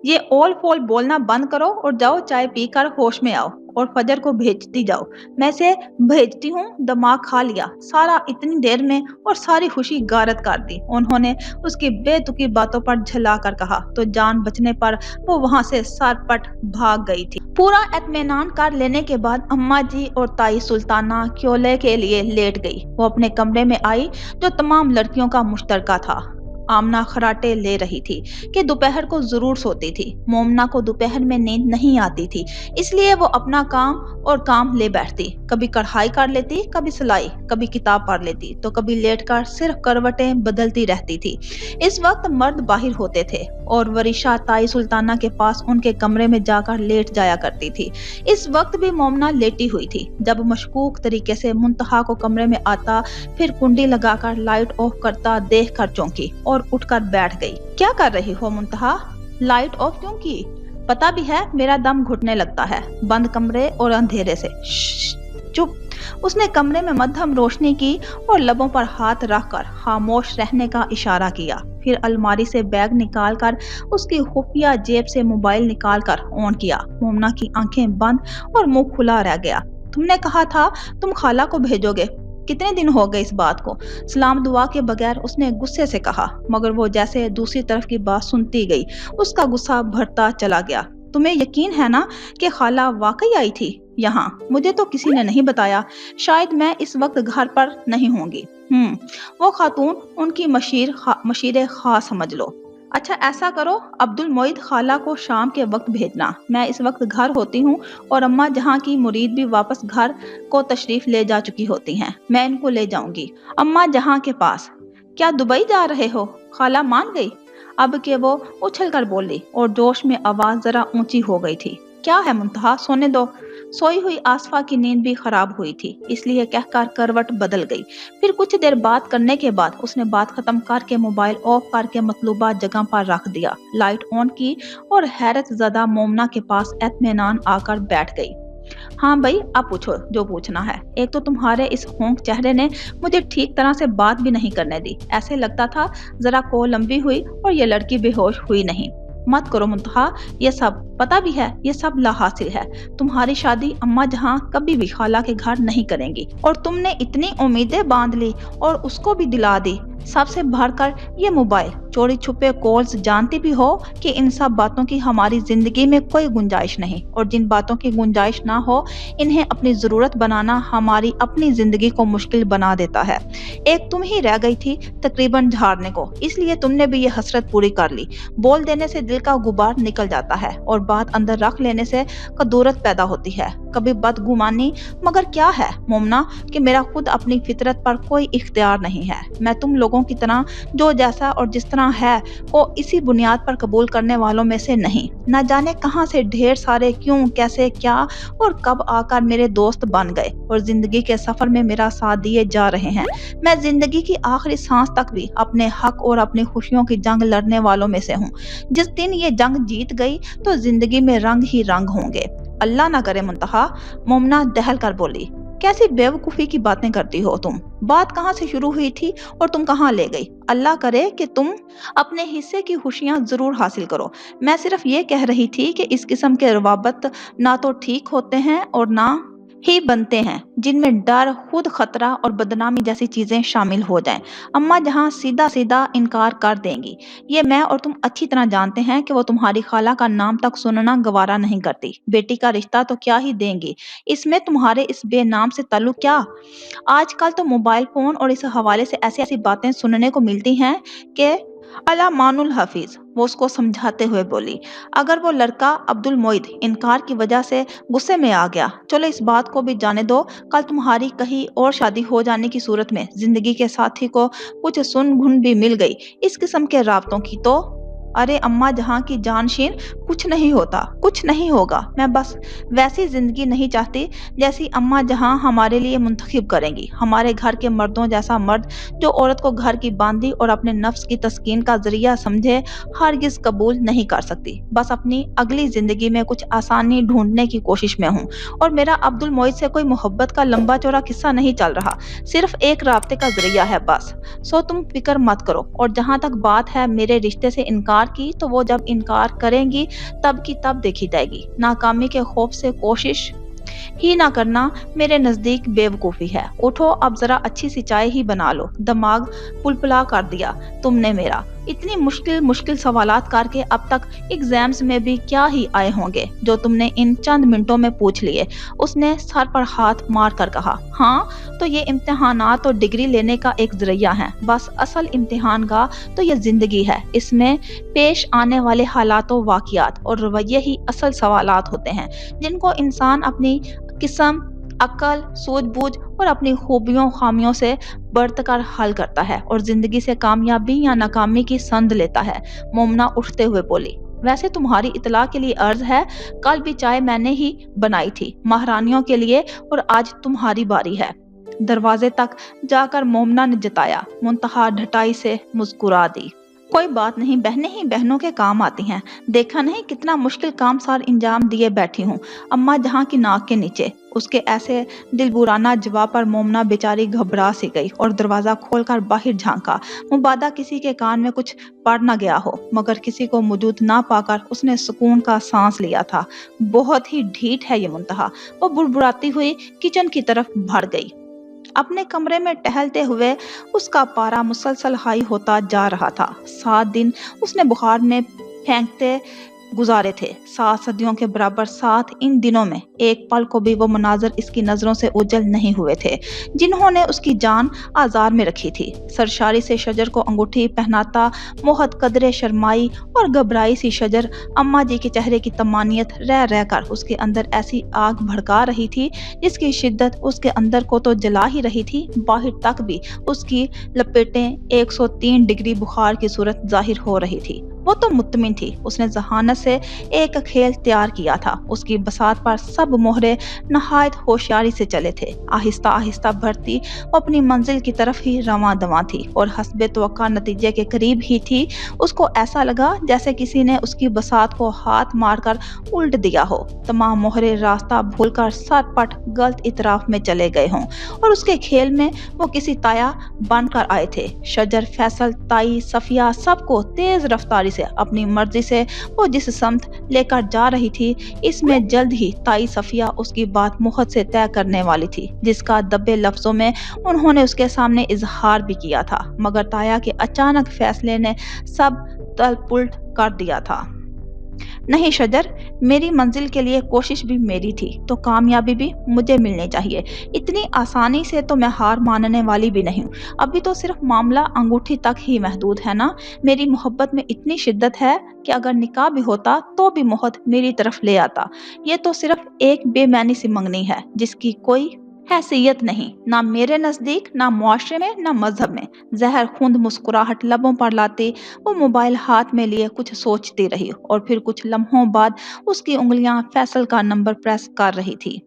ये ओल फोल बोलना बंद करो और जाओ चाय पीकर होश में आओ और फजर को भेजती जाओ। मैं से भेजती हूँ, दिमाग खा लिया सारा इतनी देर में और सारी खुशी गारत कर दी। उन्होंने उसकी बेतुकी बातों पर झला कर कहा तो जान बचने पर वो वहां से सरपट भाग गई थी। पूरा एतमेनान कर लेने के बाद अम्मा जी और ताई सुल्ताना क्योले के लिए लेट गई। वो अपने कमरे में आई जो तमाम लड़कियों का मुश्तरका था। आमना खराटे ले रही थी कि दोपहर को जरूर सोती थी। मोमना को दोपहर में नींद नहीं आती थी, इसलिए वो अपना काम ले बैठती। कभी कढ़ाई कर लेती, कभी सिलाई, कभी किताब पढ़ लेती, तो कभी लेटकर सिर्फ करवटें बदलती रहती थी। इस वक्त मर्द बाहर होते थे और वरिशा ताई सुल्ताना के पास उनके कमरे में जाकर लेट जाया करती थी। इस वक्त भी मोमना लेटी हुई थी। जब मशकूक तरीके से मुंतहा को कमरे में आता, फिर कुंडी लगाकर लाइट ऑफ करता देख कर चौंकी और उठकर बैठ गई। क्या कर रही हो मुंतहा? लाइट ऑफ क्यों की? पता भी है मेरा दम घुटने लगता है बंद कमरे और अंधेरे से। चुप। उसने कमरे में मध्यम रोशनी की और लबों पर हाथ रखकर खामोश रहने का इशारा किया। फिर अलमारी से बैग निकालकर उसकी खुफिया जेब से मोबाइल निकालकर ऑन किया। मोमना की आंखें बंद और मुंह खुला रह गया। तुमने कहा था तुम खाला को भेजोगे। कितने दिन हो गए इस बात को? सलाम दुआ के बगैर उसने गुस्से से कहा, मगर वो जैसे दूसरी तरफ की बात सुनती गई। उसका गुस्सा बढ़ता चला गया। तुम्हें यकीन है ना कि खाला वाकई आई थी यहाँ? मुझे तो किसी ने नहीं बताया। शायद मैं इस वक्त घर पर नहीं होंगी। वो खातून उनकी मशीरे खास समझ लो। अच्छा ऐसा करो, अब्दुल मोइद खाला को शाम के वक्त भेजना। मैं इस वक्त घर होती हूँ और अम्मा जहाँ की मुरीद भी वापस घर को तशरीफ ले जा चुकी होती हैं। मैं इनको ले जाऊंगी अम्मा जहाँ के पास। क्या दुबई जा रहे हो? खाला मान गई अब के वो उछल कर बोली और जोश में आवाज जरा ऊंची हो गई थी। क्या है मुंतहा, सोने दो। सोई हुई आसफा की नींद भी खराब हुई थी, इसलिए कहकर करवट बदल गई। फिर कुछ देर बात करने के बाद उसने बात खत्म करके मोबाइल ऑफ करके मतलूबा जगह पर रख दिया, लाइट ऑन की और हैरत ज़दा मोमना के पास एतमेनान आकर बैठ गई। हाँ भाई, आप पूछो जो पूछना है। एक तो तुम्हारे इस होंक चेहरे ने मुझे ठीक तरह से बात भी नहीं करने दी। ऐसे लगता था जरा को लंबी हुई और ये लड़की बेहोश हुई नहीं। मत करो मुंतहा, ये सब पता भी है, ये सब लाहासिल है। तुम्हारी शादी अम्मा जहां कभी भी खाला के घर नहीं करेंगी और तुमने इतनी उम्मीदें बांध ली और उसको भी दिला दी। सबसे बढ़कर ये मोबाइल, चोरी छुपे कॉल्स। जानती भी हो कि इन सब बातों की हमारी जिंदगी में कोई गुंजाइश नहीं, और जिन बातों की गुंजाइश ना हो इन्हें अपनी जरूरत बनाना हमारी अपनी जिंदगी को मुश्किल बना देता है। एक तुम ही रह गई थी तकरीबन झाड़ने को, इसलिए तुमने भी ये हसरत पूरी कर ली। बोल देने से दिल का गुबार निकल जाता है और बात अंदर रख लेने से कदूरत पैदा होती है, कभी बदगुमानी। मगर क्या है मोमना कि मेरा खुद अपनी फितरत पर कोई इख्तियार नहीं है। मैं तुम लोगों की तरह जो जैसा और जिस तरह है को इसी बुनियाद पर कबूल करने वालों में से नहीं। न जाने कहां से ढेर सारे क्यों, कैसे, क्या और कब आकर मेरे दोस्त बन गए और जिंदगी के सफर में मेरा साथ दिए जा रहे हैं। मैं जिंदगी की आखिरी सांस तक भी अपने हक और अपनी खुशियों की जंग लड़ने वालों में से हूँ। जिस दिन ये जंग जीत गई तो जिंदगी में रंग ही रंग होंगे। अल्लाह ना करे मुंतहा, मोमना दहल कर बोली। कैसी बेवकूफी की बातें करती हो तुम। बात कहाँ से शुरू हुई थी और तुम कहाँ ले गई। अल्लाह करे कि तुम अपने हिस्से की खुशियां जरूर हासिल करो। मैं सिर्फ ये कह रही थी कि इस किस्म के रवाबत ना तो ठीक होते हैं और ना ही बनते हैं जिनमें डर, खुद खतरा और बदनामी जैसी चीजें शामिल हो जाएं। अम्मा जहां सीधा सीधा इनकार कर देंगी, ये मैं और तुम अच्छी तरह जानते हैं कि वो तुम्हारी खाला का नाम तक सुनना गवारा नहीं करती। बेटी का रिश्ता तो क्या ही देंगी, इसमें तुम्हारे इस बेनाम से ताल्लुक क्या। आजकल तो मोबाइल फोन और इस हवाले से ऐसी ऐसी बातें सुनने को मिलती हैं कि अला मानुल हफीज। वो उसको समझाते हुए बोली, अगर वो लड़का अब्दुल मोइद इनकार की वजह से गुस्से में आ गया, चलो इस बात को भी जाने दो, कल तुम्हारी कहीं और शादी हो जाने की सूरत में जिंदगी के साथी को कुछ सुन घुन भी मिल गई इस किस्म के राबतों की तो अरे अम्मा जहां की जानशीन, कुछ नहीं होता, कुछ नहीं होगा। मैं बस वैसी जिंदगी नहीं चाहती जैसी अम्मा जहां हमारे लिए मुंतखब करेंगी। हमारे घर के मर्दों जैसा मर्द जो औरत को घर की बांदी और अपने नफ्स की तस्कीन का जरिया समझे, हरगिज कबूल नहीं कर सकती। बस अपनी अगली जिंदगी में कुछ आसानी ढूंढने की कोशिश में हूँ और मेरा अब्दुल मोइद से कोई मोहब्बत का लंबा चौड़ा किस्सा नहीं चल रहा, सिर्फ एक राब्ते का जरिया है बस। सो तुम फिक्र मत करो। और जहां तक बात है मेरे रिश्ते से इनकार की, तो वो जब इनकार करेंगी तब की तब देखी जाएगी। नाकामी के खौफ से कोशिश ही ना करना मेरे नजदीक बेवकूफी है। उठो अब जरा अच्छी सी चाय ही बना लो। दिमाग पुलपुला कर दिया तुमने मेरा। इतनी मुश्किल मुश्किल सवालात करके अब तक एग्जाम्स में भी क्या ही आए होंगे जो तुमने इन चंद मिनटों में पूछ लिए। उसने सर पर हाथ मार कर कहा, हाँ तो ये इम्तिहानात और डिग्री लेने का एक जरिया है, बस असल इम्तिहान का तो ये जिंदगी है। इसमें पेश आने वाले हालात व वाक़ियात और रवैये ही असल सवालात होते हैं जिनको इंसान अपनी किस्म, अक्ल, सूझबूझ और अपनी खूबियों खामियों से बढ़कर हल करता है और जिंदगी से कामयाबी या नाकामी की संद लेता है। मोमना उठते हुए बोली, वैसे तुम्हारी इतला के लिए अर्ज है, कल भी चाय मैंने ही बनाई थी महारानियों के लिए और आज तुम्हारी बारी है। दरवाजे तक जाकर मोमना ने जताया। मुंतहा ढटाई से मुस्कुरा दी। कोई बात नहीं, बहनें ही बहनों के काम आती हैं। देखा नहीं कितना मुश्किल काम सार इंजाम दिए बैठी हूँ अम्मा जहां की नाक के नीचे। उसके ऐसे दिलबुराना जवाब पर मोमना बेचारी घबरा सी गई और दरवाजा खोलकर बाहर झांका। मुबादा किसी के कान में कुछ पड़ न गया हो, मगर किसी को मौजूद ना पाकर उसने सुकून का सांस लिया था। बहुत ही ढीठ है ये मुंतहा। वो बुड़बुड़ाती हुई किचन की तरफ भर गई। अपने कमरे में टहलते हुए उसका पारा मुसलसल हाई होता जा रहा था। 7 दिन उसने बुखार में फेंकते गुजारे थे, 7 सदियों के बराबर। 7 इन दिनों में एक पल को भी वो मनाजर इसकी नजरों से ओझल नहीं हुए थे जिन्होंने उसकी जान आजार में रखी थी। सरशारी से शजर को अंगूठी पहनाता मोहत कदरे शर्माई और घबराई सी शजर अम्मा जी के चेहरे की तमानियत रह रह कर उसके अंदर ऐसी आग भड़का रही थी जिसकी शिद्दत उसके अंदर को तो जला ही रही थी, बाहर तक भी उसकी लपेटें 103 डिग्री बुखार की सूरत जाहिर हो रही थी। वो तो मुत्तमिन थी, उसने जहानत से एक खेल तैयार किया था। उसकी बसात पर सब मोहरे नहायत होशियारी से चले थे। आहिस्ता आहिस्ता बढ़ती वो अपनी मंजिल की तरफ ही रवां दवां थी और हस्बे तवक्का नतीजे के करीब ही थी। उसको ऐसा लगा जैसे किसी ने उसकी बसात को हाथ मारकर उल्ट दिया हो। तमाम मोहरे रास्ता भूलकर सटपट गलत इतराफ में चले गए हों और उसके खेल में वो किसी ताया बनकर आए थे। शजर, फैसल, ताई, सफिया सबको तेज रफ्तारी से अपनी मर्जी से वो जिस समत लेकर जा रही थी, इसमें जल्द ही ताई सफिया उसकी बात मुहत से तय करने वाली थी, जिसका दबे लफ्जों में उन्होंने उसके सामने इजहार भी किया था। मगर ताया के अचानक फैसले ने सब तल पुलट कर दिया था। नहीं शजर, मेरी मंजिल के लिए कोशिश भी मेरी थी तो कामयाबी भी मुझे मिलनी चाहिए। इतनी आसानी से तो मैं हार मानने वाली भी नहीं हूँ। अभी तो सिर्फ मामला अंगूठी तक ही महदूद है ना। मेरी मोहब्बत में इतनी शिद्दत है कि अगर निकाह भी होता तो भी मोहत मेरी तरफ ले आता। ये तो सिर्फ एक बेमैनी सी मंगनी है जिसकी कोई हैसियत नहीं, ना मेरे नजदीक, ना मुआशरे में, ना मजहब में। जहर खुंद मुस्कुराहट लबों पर लाती वो मोबाइल हाथ में लिए कुछ सोचती रही और फिर कुछ लम्हों बाद उसकी उंगलियां फैसल का नंबर प्रेस कर रही थी।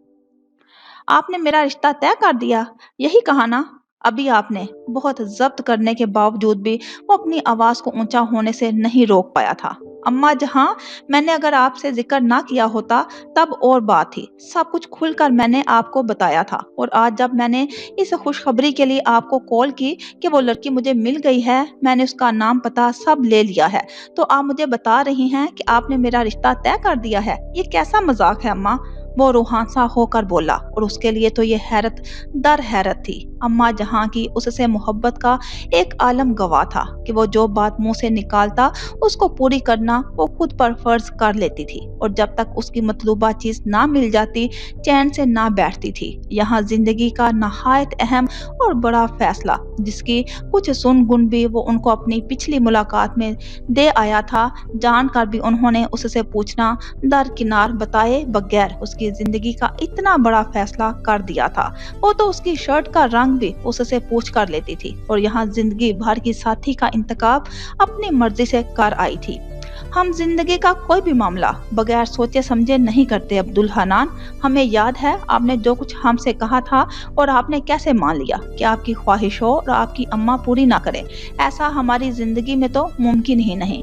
आपने मेरा रिश्ता तय कर दिया, यही कहा ना? अभी आपने बहुत जब्त करने के बावजूद भी वो अपनी आवाज को ऊंचा होने से नहीं रोक पाया था। अम्मा जहां, मैंने अगर आपसे जिक्र ना किया होता तब और बात थी। सब कुछ खुलकर मैंने आपको बताया था और आज जब मैंने इस खुशखबरी के लिए आपको कॉल की कि वो लड़की मुझे मिल गई है, मैंने उसका नाम पता सब ले लिया है, तो आप मुझे बता रही हैं कि आपने मेरा रिश्ता तय कर दिया है। ये कैसा मजाक है अम्मा? वो रूहांसा होकर बोला और उसके लिए तो ये हैरत दर हैरत थी। अम्मा जहां की उससे मोहब्बत का एक आलम गवाह था कि वो जो बात मुंह से निकालता उसको पूरी करना वो खुद पर फर्ज कर लेती थी और जब तक उसकी मतलूबा चीज ना मिल जाती चैन से ना बैठती थी। यहाँ जिंदगी का नहायत अहम और बड़ा फैसला, जिसकी कुछ सुन गुन भी वो उनको अपनी पिछली मुलाकात में दे आया था, जानकर भी उन्होंने उससे पूछना दरकिनार बताए बगैर उसकी जिंदगी का इतना बड़ा फैसला कर दिया था। वो तो उसकी शर्ट का रंग भी उससे पूछ कर लेती थी और यहाँ जिंदगी भर की साथी का इंतखाब अपनी मर्जी से कर आई थी। हम जिंदगी का कोई भी मामला बगैर सोचे समझे नहीं करते अब्दुल हनान। हमें याद है आपने जो कुछ हमसे कहा था और आपने कैसे मान लिया कि आपकी ख्वाहिश हो और आपकी अम्मा पूरी ना करे। ऐसा हमारी जिंदगी में तो मुमकिन ही नहीं।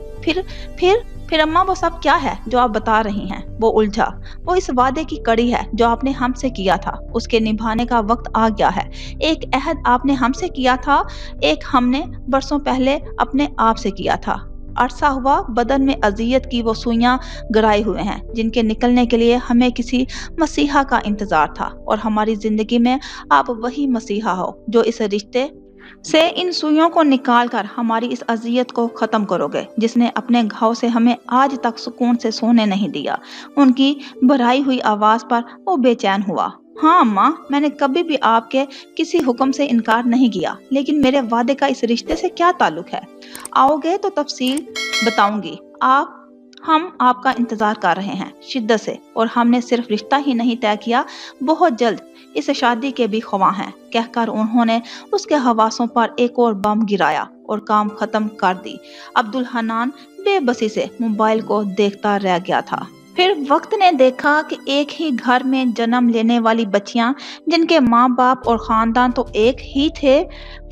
फिर अम्मा वो सब क्या है जो आप बता रही हैं? वो उलझा। वो इस वादे की कड़ी है जो आपने हमसे किया था, उसके निभाने का वक्त आ गया है। एक अहद आपने हमसे किया था, एक हमने बरसों पहले अपने आप से किया था। अरसा हुआ बदन में अजियत की वो सुइयां गराए हुए हैं जिनके निकलने के लिए हमें किसी मसीहा का इंतजार था और हमारी जिंदगी में आप वही मसीहा हो जो इस रिश्ते से इन सुइयों को निकालकर हमारी इस अजियत को खत्म करोगे, जिसने अपने घाव से हमें आज तक सुकून से सोने नहीं दिया। उनकी भराई हुई आवाज पर वो बेचैन हुआ। हाँ अम्मा, मैंने कभी भी आपके किसी हुक्म से इनकार नहीं किया, लेकिन मेरे वादे का इस रिश्ते से क्या ताल्लुक है? आओगे तो तफसील बताऊंगी। हम आपका इंतजार कर रहे हैं शिद्दत से और हमने सिर्फ रिश्ता ही नहीं तय किया, बहुत जल्द इस शादी के भी ख्वाह हैं, कहकर उन्होंने उसके हवासों पर एक और बम गिराया और काम खत्म कर दी। अब्दुल हनान बेबसी से मोबाइल को देखता रह गया था। फिर वक्त ने देखा कि एक ही घर में जन्म लेने वाली बच्चियां जिनके माँ बाप और खानदान तो एक ही थे,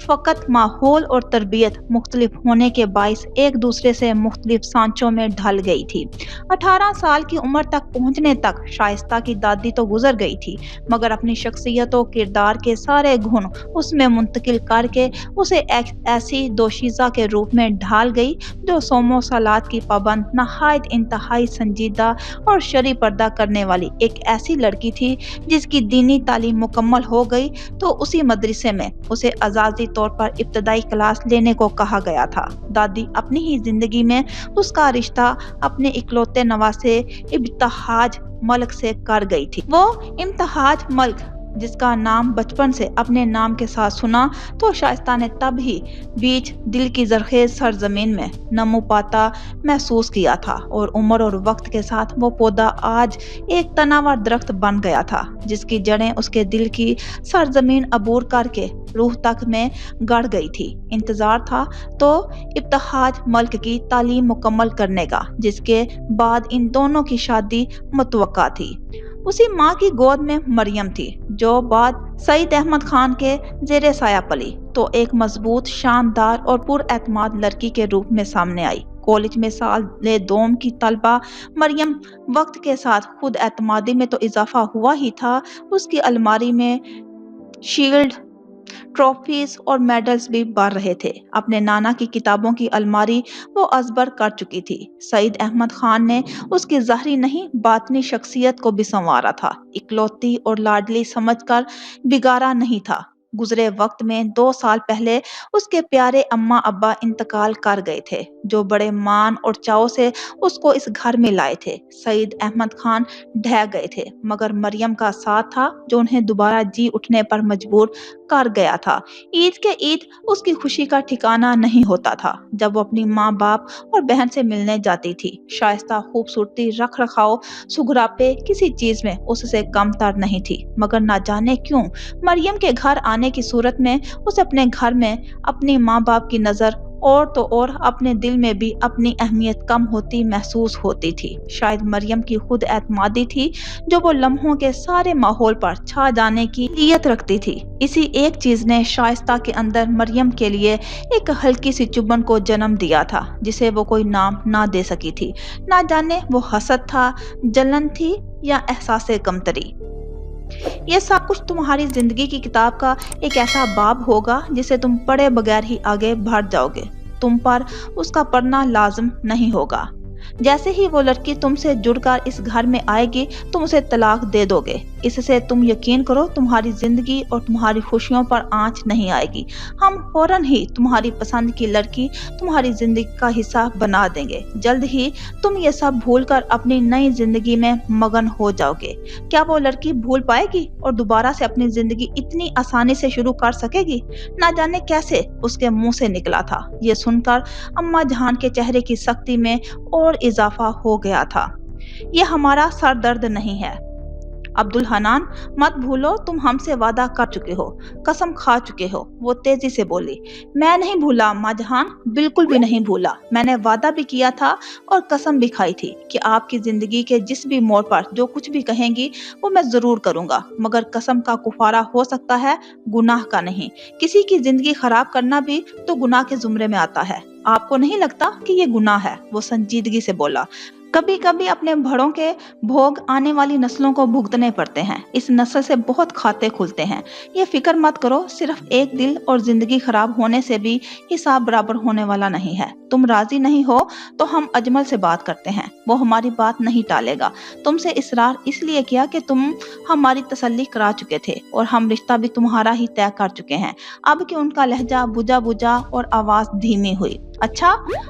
फकत माहौल और तरबियत मुख्तलिफ होने के बाइस एक दूसरे से मुख्तलिफ सांचों में ढल गई थी। 18 साल की उम्र तक पहुंचने तक शाइस्ता की दादी तो गुजर गई थी, मगर अपनी शख्सियत और किरदार के सारे गुण उसमें मुंतकिल करके उसे एक ऐसी दोशीज़ा के रूप में ढाल गई जो सोमो सलात की पाबंद, नहायत इंतहाई संजीदा और शरी पर्दा करने वाली एक ऐसी लड़की थी जिसकी दीनी तालीम मुकम्मल हो गई तो उसी मदरसे में उसे आजादी तौर पर इब्तदाई क्लास लेने को कहा गया था। दादी अपनी ही जिंदगी में उसका रिश्ता अपने इकलौते नवासे इब्तिहाज मल्क से कर गई थी। वो इम्तिहाज मल्क जिसका नाम बचपन से अपने नाम के साथ सुना तो शाइस्ता ने तब ही बीच दिल की जरखेज सरजमीन में नमो पाता महसूस किया था और उम्र और वक्त के साथ वो पौधा आज एक तनावर दरख्त बन गया था जिसकी जड़ें उसके दिल की सरजमीन अबूर करके रूह तक में गड़ गई थी। इंतजार था तो इब्तिहाज मल्क की तालीम मुकम्मल करने का, जिसके बाद इन दोनों की शादी मुतवक्का थी। उसी माँ की गोद में मरियम थी, जो बाद सईद अहमद खान के जेरे साया पली तो एक मजबूत, शानदार और पुरएतमाद लड़की के रूप में सामने आई। कॉलेज में साल दोम की तलबा मरियम वक्त के साथ खुद एतमादी में तो इजाफा हुआ ही था, उसकी अलमारी में शील्ड, ट्रॉफीज और मेडल्स भी बढ़ रहे थे। अपने नाना की किताबों की अलमारी वो अजबर कर चुकी थी। सईद अहमद खान ने उसकी ज़ाहरी नहीं बातनी शख्सियत को भी संवारा था, इकलौती और लाडली समझकर बिगाड़ा नहीं था। गुजरे वक्त में 2 साल पहले उसके प्यारे अम्मा अब्बा इंतकाल कर गए थे, जो बड़े मान और चाव से उसको इस घर में लाए थे। सईद अहमद खान ढह गए थे, मगर मरियम का साथ था जो उन्हें दोबारा जी उठने पर मजबूर कर गया था। ईद के ईद उसकी खुशी का ठिकाना नहीं होता था। जब वो अपनी माँ बाप और बहन से मिलने जाती थी, शाइस्ता, खूबसूरती, रख रखाव, सुघरापे किसी चीज में उससे कम तर नहीं थी। मगर ना जाने क्यों मरियम के घर आने की सूरत में उसे अपने घर में अपनी माँ बाप की नजर और तो और अपने दिल में भी अपनी अहमियत कम होती महसूस होती थी। शायद मरियम की खुद एतमादी थी जो वो लम्हों के सारे माहौल पर छा जाने की नीयत रखती थी। इसी एक चीज ने शाइस्ता के अंदर मरियम के लिए एक हल्की सी चुभन को जन्म दिया था, जिसे वो कोई नाम ना दे सकी थी। ना जाने वो हसद था, जलन थी या एहसास कमतरी। ये सब कुछ तुम्हारी जिंदगी की किताब का एक ऐसा बाब होगा जिसे तुम पढ़े बगैर ही आगे बढ़ जाओगे। तुम पर उसका पढ़ना लाजिम नहीं होगा। जैसे ही वो लड़की तुमसे जुड़कर इस घर में आएगी, तुम उसे तलाक दे दोगे। इससे तुम यकीन करो, तुम्हारी जिंदगी और तुम्हारी खुशियों पर आंच नहीं आएगी। हम फौरन ही तुम्हारी पसंद की लड़की तुम्हारी जिंदगी का हिस्सा बना देंगे। जल्द ही तुम ये सब भूलकर अपनी नई जिंदगी में मगन हो जाओगे। क्या वो लड़की भूल पाएगी और दोबारा से अपनी जिंदगी इतनी आसानी से शुरू कर सकेगी? ना जाने कैसे उसके मुंह से निकला था। ये सुनकर अम्मा जहान के चेहरे की सख्ती में और इजाफा हो गया था। ये हमारा सर दर्द नहीं है अब्दुल हनान, मत भूलो तुम हमसे वादा कर चुके हो, कसम खा चुके हो। वो तेजी से बोली। मैं नहीं भूला अम्मा जहान, बिल्कुल भी नहीं भूला। मैंने वादा भी किया था और कसम भी खाई थी कि आपकी जिंदगी के जिस भी मोड़ पर जो कुछ भी कहेंगी वो मैं जरूर करूंगा। मगर कसम का कुफारा हो सकता है, गुनाह का नहीं। किसी की जिंदगी खराब करना भी तो गुनाह के जुमरे में आता है। आपको नहीं लगता कि ये गुनाह है? वो संजीदगी से बोला। कभी कभी अपने बड़ों के भोग आने वाली नस्लों को भुगतने पड़ते हैं। इस नस्ल से बहुत खाते खुलते हैं। ये फिक्र मत करो, सिर्फ एक दिल और जिंदगी खराब होने से भी हिसाब बराबर होने वाला नहीं है। तुम राजी नहीं हो तो हम अजमल से बात करते हैं, वो हमारी बात नहीं टालेगा। तुमसे इसरार इसलिए किया कि तुम हमारी तसल्ली करा चुके थे और हम रिश्ता भी तुम्हारा ही तय कर चुके हैं। अब कि उनका लहजा बुझा बुझा और आवाज धीमी हुई। अच्छा,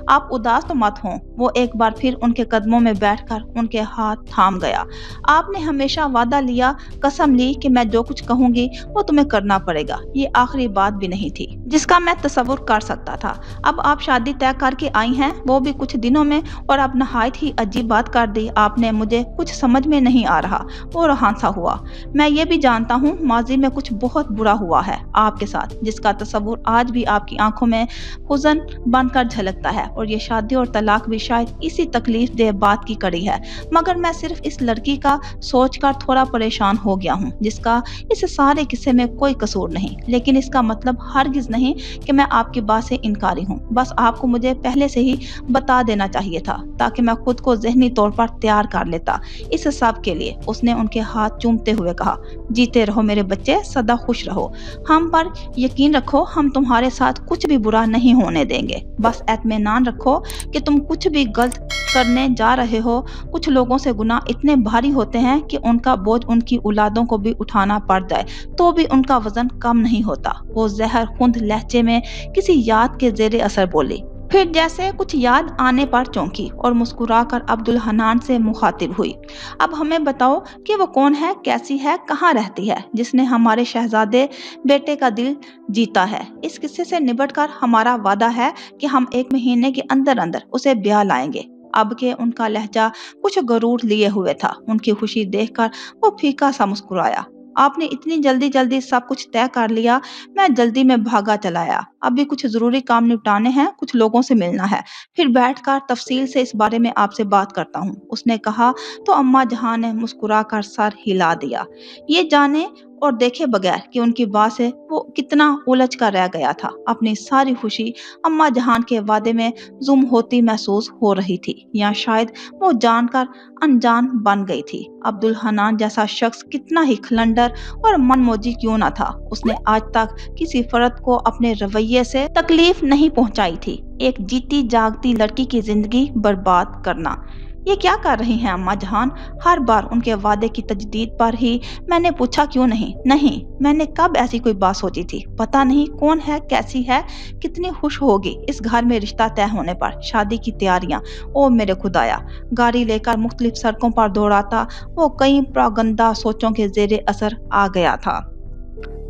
आप उदास तो मत हो। वो एक बार फिर उनके कदमों में बैठकर उनके हाथ थाम गया। आपने हमेशा वादा लिया, कसम ली कि मैं जो कुछ कहूंगी वो तुम्हें करना पड़ेगा। ये आखिरी बात भी नहीं थी जिसका मैं तसव्वुर कर सकता था। अब आप शादी तय करके आई हैं, वो भी कुछ दिनों में, और अब नहायत ही अजीब बात कर दी आपने। मुझे कुछ समझ में नहीं आ रहा। वो रहानसा हुआ। मैं ये भी जानता हूँ माजी में कुछ बहुत बुरा हुआ है आपके साथ, जिसका तसव्वुर आज भी आपकी आंखों में हुज़न बनकर झलकता है। और ये शादी और तलाक भी शायद इसी तकलीफ दे बात की कड़ी है। मगर मैं सिर्फ इस लड़की का सोचकर थोड़ा परेशान हो गया हूँ, जिसका इस सारे किस्से में कोई कसूर नहीं। लेकिन इसका मतलब हरगिज नहीं कि मैं आपकी बात से इनकारी हूँ। बस आपको मुझे पहले से ही बता देना चाहिए था, ताकि मैं खुद को ज़हनी तौर पर तैयार कर लेता इस सब के लिए। उसने उनके हाथ चूमते हुए कहा। जीते रहो मेरे बच्चे, सदा खुश रहो। हम पर यकीन रखो, हम तुम्हारे साथ कुछ भी बुरा नहीं होने देंगे। बस इत्मीनान रखो कि तुम कुछ भी गलत करने जा रहे हो। कुछ लोगों से गुनाह इतने भारी होते हैं कि उनका बोझ उनकी औलादों को भी उठाना पड़ जाए तो भी उनका वजन कम नहीं होता। वो जहर खुंद लहजे में किसी याद के जेरे असर बोली, फिर जैसे कुछ याद आने पर चौंकी और मुस्कुराकर अब्दुल हनान से मुखातिब हुई। अब हमें बताओ कि वो कौन है, कैसी है, कहाँ रहती है, जिसने हमारे शहजादे बेटे का दिल जीता है। इस किस्से से निपटकर हमारा वादा है कि हम 1 महीने के अंदर अंदर उसे ब्याह लाएंगे। अब के उनका लहजा कुछ गरूर लिए हुए था। उनकी खुशी देखकर वो फीका सा मुस्कुराया। آپ نے इतनी जल्दी जल्दी सब कुछ तय कर लिया। मैं जल्दी में भागा चला आया। अभी कुछ जरूरी काम निपटाने हैं, कुछ लोगों से मिलना है, फिर बैठकर तफसील से इस बारे में आपसे बात करता हूँ, उसने कहा। तो अम्मा जहां ने मुस्कुराकर सर हिला दिया, ये जाने और देखे बगैर कि उनकी बात से वो कितना उलझ कर रह गया था। अपनी सारी खुशी अम्मा जहान के वादे में जुम होती महसूस हो रही थी, या शायद वो जानकर अनजान बन गई थी। अब्दुल हनान जैसा शख्स कितना ही खलंडर और मनमोजी क्यों न था, उसने आज तक किसी फर्द को अपने रवैये से तकलीफ नहीं पहुंचाई थी। एक जीती जागती लड़की की जिंदगी बर्बाद करना। ये क्या कर रही हैं अम्मा जहान? हर बार उनके वादे की तजदीद पर ही मैंने पूछा क्यों नहीं। नहीं, मैंने कब ऐसी कोई बात सोची थी? पता नहीं कौन है, कैसी है, कितनी खुश होगी इस घर में रिश्ता तय होने पर। शादी की तैयारियां, ओ मेरे खुदाया। गाड़ी लेकर मुख्तलिफ सड़कों पर दौड़ाता वो कई प्रागंदा सोचों के जेरे असर आ गया था।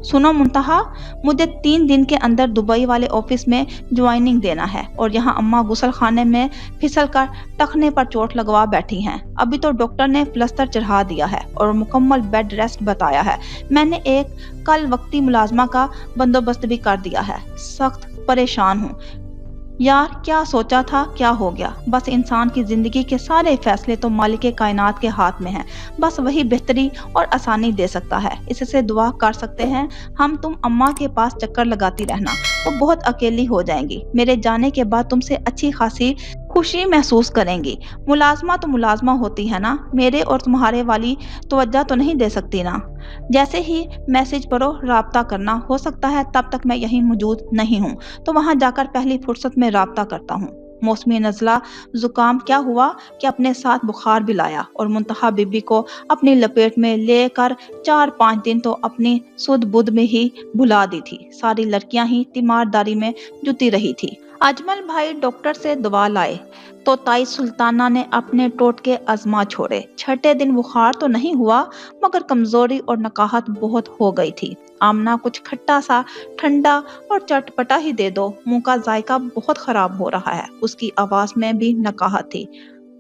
सुनो मुंतहा, मुझे 3 दिन के अंदर दुबई वाले ऑफिस में ज्वाइनिंग देना है, और यहाँ अम्मा गुसल खाने में फिसल कर टखने पर चोट लगवा बैठी हैं। अभी तो डॉक्टर ने प्लास्टर चढ़ा दिया है और मुकम्मल बेड रेस्ट बताया है। मैंने एक कल वक्ती मुलाजमा का बंदोबस्त भी कर दिया है। सख्त परेशान हूँ यार, क्या सोचा था, क्या हो गया। बस इंसान की जिंदगी के सारे फैसले तो मालिक कायनात के हाथ में हैं। बस वही बेहतरी और आसानी दे सकता है। इससे दुआ कर सकते हैं हम, तुम अम्मा के पास चक्कर लगाती रहना, वो बहुत अकेली हो जाएंगी। मेरे जाने के बाद तुमसे अच्छी खासी खुशी महसूस करेंगी। मुलाजमा तो मुलाजमा होती है ना, मेरे और तुम्हारे वाली तवज्जो तो नहीं दे सकती ना। जैसे ही मैसेज पढ़ो राब्ता करना, हो सकता है तब तक मैं यहीं मौजूद नहीं हूँ, तो वहां जाकर पहली फुर्सत में राब्ता करता हूँ। मौसमी नज़ला जुकाम क्या हुआ कि अपने साथ बुखार भी लाया, और मुंतहा बीबी को अपनी लपेट में लेकर 4-5 दिन तो अपनी सुध बुध में ही भुला दी थी। सारी लड़कियां ही तीमारदारी में जुटी रही थी। अजमल भाई डॉक्टर से दवा लाए तो ताई सुल्ताना ने अपने टोटके आजमा छोड़े। छठे दिन बुखार तो नहीं हुआ, मगर कमजोरी और नकाहत बहुत हो गई थी। आमना कुछ खट्टा सा, ठंडा और चटपटा ही दे दो, मुंह का जायका बहुत खराब हो रहा है। उसकी आवाज में भी नकाहत थी।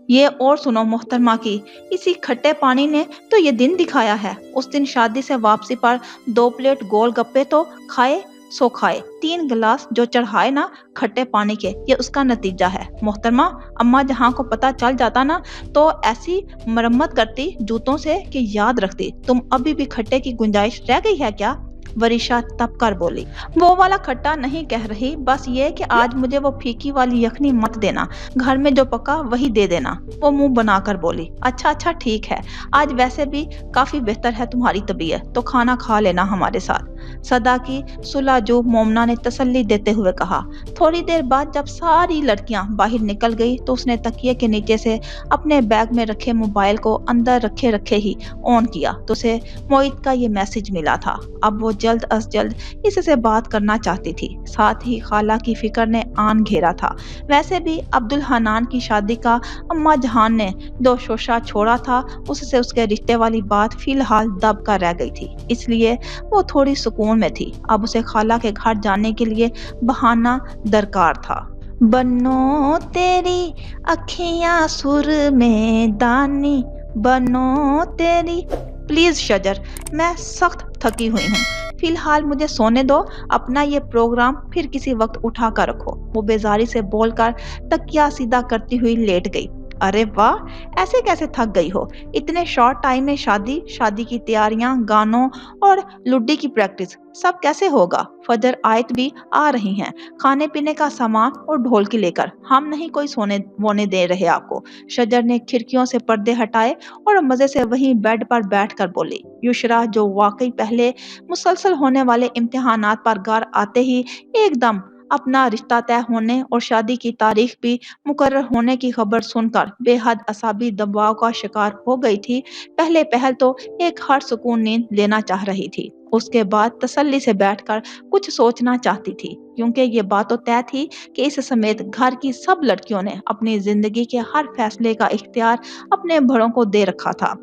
ये और सुनो मोहतरमा की, इसी खट्टे पानी ने तो ये दिन दिखाया है। उस दिन शादी से वापसी पर 2 प्लेट गोल गप्पे तो खाए सो खाए, 3 गिलास जो चढ़ाए ना खट्टे पानी के, ये उसका नतीजा है। मोहतरमा, अम्मा जहां को पता चल जाता ना तो ऐसी मरम्मत करती जूतों से कि याद रखती। तुम अभी भी खट्टे की गुंजाइश रह गई है क्या? वरिशा तप कर बोली। वो वाला खट्टा नहीं कह रही, बस ये कि आज मुझे वो फीकी वाली यखनी मत देना, घर में जो पका वही दे देना। वो मुंह बनाकर बोली। अच्छा अच्छा ठीक है, आज वैसे भी काफी बेहतर है तुम्हारी तबीयत, तो खाना खा लेना हमारे साथ। सदा की सुलाजू मोमना ने तसल्ली देते हुए कहा। थोड़ी देर बाद जब सारी लड़कियां बाहर निकल गई तो उसने तकिए के नीचे से अपने बैग में रखे मोबाइल को अंदर रखे रखे ही ऑन किया तो उसे मोहित का ये मैसेज मिला था। अब वो जल्द अज जल्द इससे बात करना चाहती थी। साथ ही खाला की फिक्र ने आन घेरा था। वैसे भी अब्दुल हनान की शादी का अम्मा जहान ने जो शोशा छोड़ा था, उससे उसके रिश्ते वाली बात फिलहाल दब कर रह गई थी, इसलिए वो थोड़ी सुकून में थी। अब उसे खाला के घर जाने के लिए बहाना दरकार था। बनो तेरी अखियां सुर में दानी, बनो तेरी। प्लीज शजर, मैं सख्त थकी हुई हूँ, फिलहाल मुझे सोने दो। अपना ये प्रोग्राम फिर किसी वक्त उठा कर रखो। वो बेजारी से बोलकर तकिया सीधा करती हुई लेट गई। अरे वाह, ऐसे कैसे थक गई हो? इतने शॉर्ट टाइम में शादी, शादी की तैयारियां, गानों और लुड्डी की प्रैक्टिस, सब कैसे होगा? फजर आयत भी आ रही हैं, खाने पीने का सामान और ढोलकी लेकर। हम नहीं कोई सोने वोने दे रहे आपको। शजर ने खिड़कियों से पर्दे हटाए और मजे से वहीं बेड पर बैठकर बोली। युशरा, जो वाकई पहले मुसलसल होने वाले इम्तिहानात पर घर आते ही एकदम अपना रिश्ता तय होने और शादी की तारीख भी मुकर्रर होने की खबर सुनकर बेहद असाबी दबाव का शिकार हो गई थी, पहले पहल तो एक हर सुकून नींद लेना चाह रही थी। उसके बाद तसल्ली से बैठकर कुछ सोचना चाहती थी, क्योंकि ये बात तो तय थी कि इस समेत घर की सब लड़कियों ने अपनी जिंदगी के हर फैसले का इख्तियार अपने बड़ों को दे रखा था।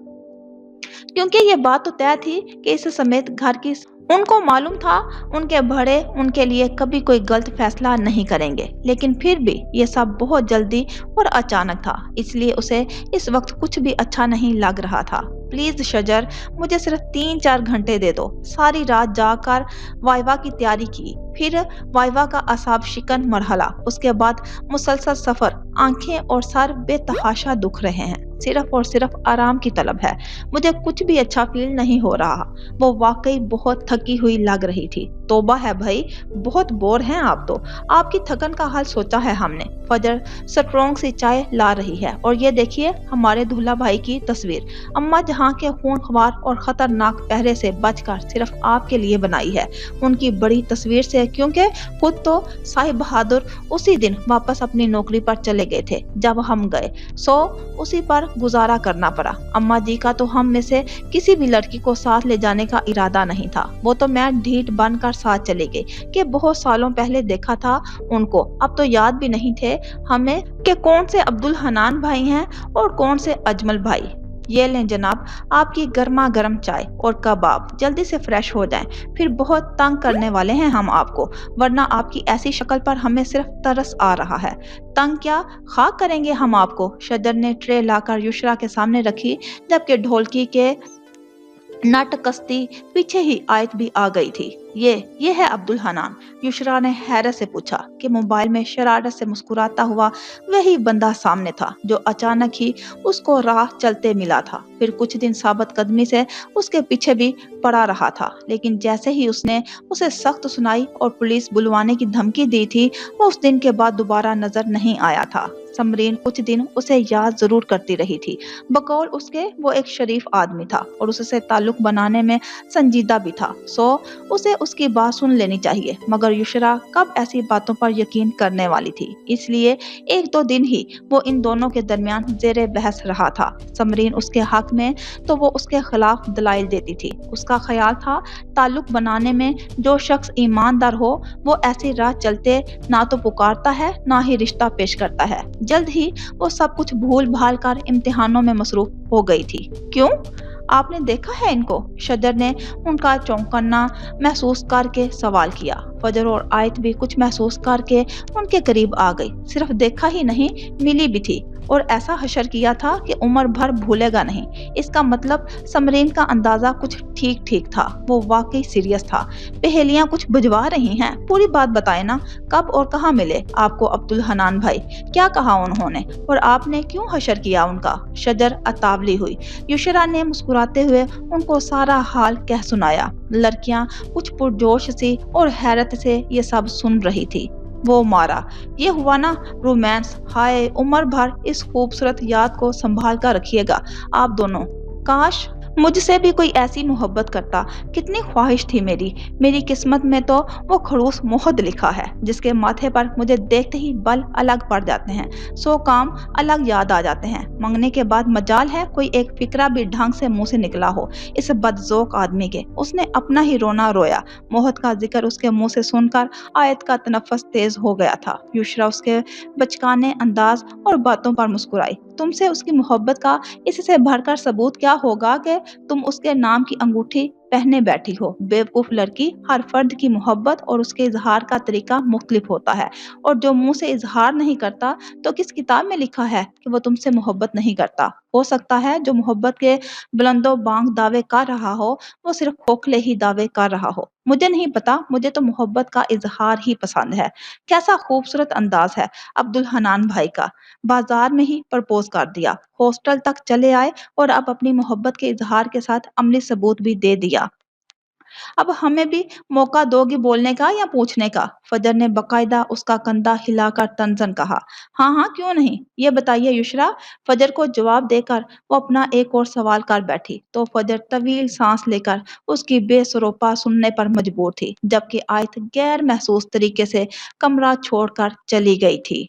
क्योंकि ये बात तो तय थी कि इस समेत घर की उनको मालूम था उनके बड़े उनके लिए कभी कोई गलत फैसला नहीं करेंगे, लेकिन फिर भी ये सब बहुत जल्दी और अचानक था, इसलिए उसे इस वक्त कुछ भी अच्छा नहीं लग रहा था। प्लीज शजर, मुझे सिर्फ 3-4 घंटे दे दो। सारी रात जाकर वाइवा की तैयारी की, फिर वाइवा का असाब शिकन मरहला, उसके बाद मुसलसल सफर, आंखें और सर बेतहाशा दुख रहे हैं, सिर्फ और सिर्फ आराम की तलब है। मुझे कुछ भी अच्छा फील नहीं हो रहा। वो वाकई बहुत थकी हुई लग रही थी। तौबा है भाई, बहुत बोर हैं आप तो। आपकी थकन का हाल सोचा है हमने। फजर स्ट्रोंग सी चाय ला रही है और ये देखिए हमारे दूल्हा भाई की तस्वीर। अम्मा जहाँ के खूनख्वार और खतरनाक पहरे से बचकर सिर्फ आपके लिए बनाई है। उनकी बड़ी तस्वीर से, क्योंकि खुद तो साहिब बहादुर उसी दिन वापस अपनी नौकरी पर चले गए थे जब हम गए, सो उसी पर गुजारा करना पड़ा। अम्मा जी का तो हम में से किसी भी लड़की को साथ ले जाने का इरादा नहीं था। वो तो मैं ढीठ बनकर साथ चली गई कि बहुत सालों पहले देखा था उनको। अब तो याद भी नहीं थे हमें कि कौन से अब्दुल हनान भाई हैं और कौन से अजमल भाई। ये लें जनाब आपकी गर्मा गर्म चाय और कबाब। जल्दी से फ्रेश हो जाएं, फिर बहुत तंग करने वाले हैं हम आपको, वरना आपकी ऐसी शक्ल पर हमें सिर्फ तरस आ रहा है। तंग क्या, खाक करेंगे हम आपको। शजर ने ट्रे लाकर युशरा के सामने रखी, जबकि ढोलकी के नाटकस्ती पीछे ही आयत भी आ गई थी। ये है अब्दुल हनान। युशरा ने हैरत से पूछा कि मोबाइल में शरारत से मुस्कुराता हुआ वही बंदा सामने था जो अचानक ही उसको राह चलते मिला था, फिर कुछ दिन साबित कदमी से उसके पीछे भी पड़ा रहा था, लेकिन जैसे ही उसने उसे सख्त सुनाई और पुलिस बुलवाने की धमकी दी थी, वो उस दिन के बाद दोबारा नजर नहीं आया था। समरीन कुछ दिन उसे याद जरूर करती रही थी। बकौल उसके वो एक शरीफ आदमी था और उससे ताल्लुक बनाने में संजीदा भी था, सो उसे उसकी बात सुन लेनी चाहिए। मगर युशरा कब ऐसी बातों पर यकीन करने वाली थी, इसलिए 1-2 दिन ही वो इन दोनों के दरमियान जेरे बहस रहा था। समरीन उसके हक में तो वो उसके खिलाफ दलाइल देती थी। उसका ख्याल था ताल्लुक बनाने में जो शख्स ईमानदार हो वो ऐसी राह चलते ना तो पुकारता है ना ही रिश्ता पेश करता है। जल्द ही वो सब कुछ भूल भाल कर इम्तिहानों में मसरूफ हो गई थी। क्यों, आपने देखा है इनको? शजर ने उनका चौंकना महसूस करके सवाल किया। फजर और आयत भी कुछ महसूस करके उनके करीब आ गई। सिर्फ देखा ही नहीं, मिली भी थी और ऐसा हशर किया था कि उम्र भर भूलेगा नहीं। इसका मतलब समरीन का अंदाजा कुछ ठीक ठीक था, वो वाकई सीरियस था। पहेलियां कुछ बुझवा रही हैं, पूरी बात बताए ना। कब और कहाँ मिले आपको अब्दुल हनान भाई? क्या कहा उन्होंने और आपने क्यों हशर किया उनका? शजर अतावली हुई। युशरा ने मुस्कुराते हुए उनको सारा हाल कह सुनाया। लड़कियां कुछ पुरजोश सी और हैरत से ये सब सुन रही थी। वो मारा, ये हुआ ना रोमांस। हाय, उम्र भर इस खूबसूरत याद को संभाल कर रखिएगा आप दोनों। काश मुझसे भी कोई ऐसी मोहब्बत करता। कितनी ख्वाहिश थी मेरी। मेरी किस्मत में तो वो खड़ूस मोहद लिखा है जिसके माथे पर मुझे देखते ही बल अलग पड़ जाते हैं, 100 काम अलग याद आ जाते हैं। मंगने के बाद मजाल है कोई एक फिक्रा भी ढंग से मुंह से निकला हो इस बदजोक आदमी के। उसने अपना ही रोना रोया। मोहद का जिक्र उसके मुंह से सुनकर आयत का तनफ्फुस तेज हो गया था। युशरा उसके बचकाने अंदाज और बातों पर मुस्कुराई। तुमसे उसकी मोहब्बत का इससे बढ़कर सबूत क्या होगा कि तुम उसके नाम की अंगूठी पहने बैठी हो। बेवकूफ लड़की, हर फर्द की मोहब्बत और उसके इजहार का तरीका मुख्तलिफ होता है, और जो मुंह से इजहार नहीं करता तो किस किताब में लिखा है कि वो तुमसे मोहब्बत नहीं करता? हो सकता है जो मोहब्बत के बुलंदो बांग दावे कर रहा हो वो सिर्फ खोखले ही दावे कर रहा हो। मुझे नहीं पता, मुझे तो मोहब्बत का इजहार ही पसंद है। कैसा खूबसूरत अंदाज है अब्दुल हनान भाई का। बाजार में ही प्रपोज कर दिया, हॉस्टल तक चले आए और अब अपनी मोहब्बत के इजहार के साथ अमली सबूत भी दे दिया। अब हमें भी मौका दोगी बोलने का या पूछने का? फजर ने बकायदा उसका कंधा हिलाकर तंजन कहा। हाँ हाँ, क्यों नहीं, ये बताइए युशरा। फजर को जवाब देकर वो अपना एक और सवाल कर बैठी तो फजर तवील सांस लेकर उसकी बेसरोपा सुनने पर मजबूर थी, जबकि आयत गैर महसूस तरीके से कमरा छोड़कर चली गई थी।